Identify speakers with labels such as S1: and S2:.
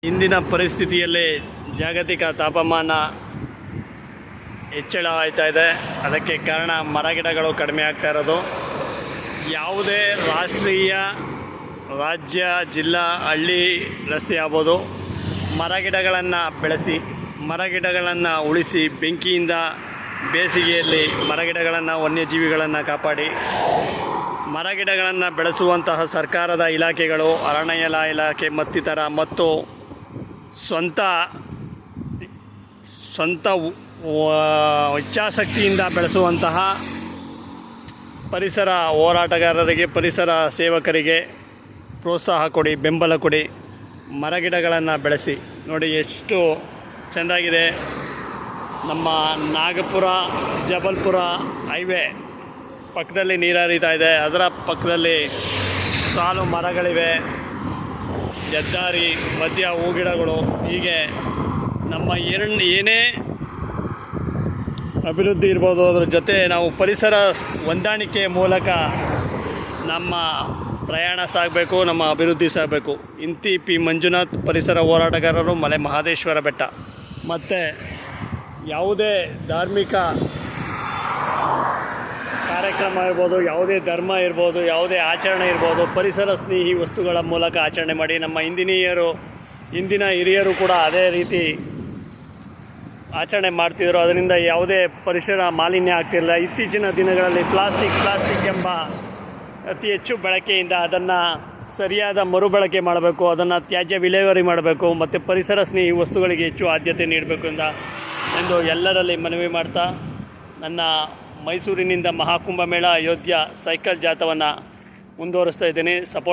S1: ಇಂದಿನ ಪರಿಸ್ಥಿತಿಯಲ್ಲಿ ಜಾಗತಿಕ ತಾಪಮಾನ ಹೆಚ್ಚಳ ಆಯ್ತಾ ಇದೆ. ಅದಕ್ಕೆ ಕಾರಣ ಮರಗಿಡಗಳು ಕಡಿಮೆ ಆಗ್ತಾ ಇರೋದು. ಯಾವುದೇ ರಾಷ್ಟ್ರೀಯ, ರಾಜ್ಯ, ಜಿಲ್ಲಾ, ಹಳ್ಳಿ, ರಸ್ತೆ ಆಗ್ಬೋದು, ಮರಗಿಡಗಳನ್ನು ಬೆಳೆಸಿ, ಮರಗಿಡಗಳನ್ನು ಉಳಿಸಿ, ಬೆಂಕಿಯಿಂದ ಬೇಸಿಗೆಯಲ್ಲಿ ಮರಗಿಡಗಳನ್ನು, ವನ್ಯಜೀವಿಗಳನ್ನು ಕಾಪಾಡಿ, ಮರಗಿಡಗಳನ್ನು ಬೆಳೆಸುವಂತಹ ಸರ್ಕಾರದ ಇಲಾಖೆಗಳು, ಅರಣ್ಯ ಇಲಾಖೆ ಮತ್ತಿತರ ಮತ್ತು ಸ್ವಂತ ಇಚ್ಛಾಶಕ್ತಿಯಿಂದ ಬೆಳೆಸುವಂತಹ ಪರಿಸರ ಹೋರಾಟಗಾರರಿಗೆ, ಪರಿಸರ ಸೇವಕರಿಗೆ ಪ್ರೋತ್ಸಾಹ ಕೊಡಿ, ಬೆಂಬಲ ಕೊಡಿ. ಮರಗಿಡಗಳನ್ನು ಬೆಳೆಸಿ. ನೋಡಿ ಎಷ್ಟು ಚೆಂದಾಗಿದೆ. ನಮ್ಮ ನಾಗಪುರ ಜಬಲ್ಪುರ ಹೈವೇ ಪಕ್ಕದಲ್ಲಿ ನೀರು ಹರಿತಾ ಇದೆ. ಅದರ ಪಕ್ಕದಲ್ಲಿ ಸಾಲು ಮರಗಳಿವೆ, ಹೆದ್ದಾರಿ ಮಧ್ಯ ಹೂಗಿಡಗಳು. ಹೀಗೆ ನಮ್ಮ ಏನೇ ಅಭಿವೃದ್ಧಿ ಇರ್ಬೋದು, ಅದರ ಜೊತೆ ನಾವು ಪರಿಸರ ಹೊಂದಾಣಿಕೆ ಮೂಲಕ ನಮ್ಮ ಪ್ರಯಾಣ ಸಾಗಬೇಕು, ನಮ್ಮ ಅಭಿವೃದ್ಧಿ ಸಾಗಬೇಕು. ಇಂತಿ ಪಿ ಮಂಜುನಾಥ್, ಪರಿಸರ ಹೋರಾಟಗಾರರು, ಮಲೆ ಮಹದೇಶ್ವರ ಬೆಟ್ಟ. ಮತ್ತು ಯಾವುದೇ ಧಾರ್ಮಿಕ ಕಾರ್ಯಕ್ರಮ ಇರ್ಬೋದು, ಯಾವುದೇ ಧರ್ಮ ಇರ್ಬೋದು, ಯಾವುದೇ ಆಚರಣೆ ಇರ್ಬೋದು, ಪರಿಸರ ಸ್ನೇಹಿ ವಸ್ತುಗಳ ಮೂಲಕ ಆಚರಣೆ ಮಾಡಿ. ನಮ್ಮ ಇಂದಿನ ಹಿರಿಯರು ಕೂಡ ಅದೇ ರೀತಿ ಆಚರಣೆ ಮಾಡ್ತಿದ್ರು. ಅದರಿಂದ ಯಾವುದೇ ಪರಿಸರ ಮಾಲಿನ್ಯ ಆಗ್ತಿರಲಿಲ್ಲ. ಇತ್ತೀಚಿನ ದಿನಗಳಲ್ಲಿ ಪ್ಲಾಸ್ಟಿಕ್ ಎಂಬ ಅತಿ ಹೆಚ್ಚು ಬಳಕೆಯಿಂದ ಅದನ್ನು ಸರಿಯಾದ ಮರುಬಳಕೆ ಮಾಡಬೇಕು, ಅದನ್ನು ತ್ಯಾಜ್ಯ ವಿಲೇವಾರಿ ಮಾಡಬೇಕು, ಮತ್ತು ಪರಿಸರ ಸ್ನೇಹಿ ವಸ್ತುಗಳಿಗೆ ಹೆಚ್ಚು ಆದ್ಯತೆ ನೀಡಬೇಕು ಎಂದು ಎಲ್ಲರಲ್ಲಿ ಮನವಿ ಮಾಡ್ತಾ, ನನ್ನ ಮೈಸೂರಿನಿಂದ ಮಹಾಕುಂಭಮೇಳ ಅಯೋಧ್ಯ ಸೈಕಲ್ ಜಾಥವನ್ನು ಮುಂದುವರಿಸ್ತಾ ಇದ್ದೀನಿ.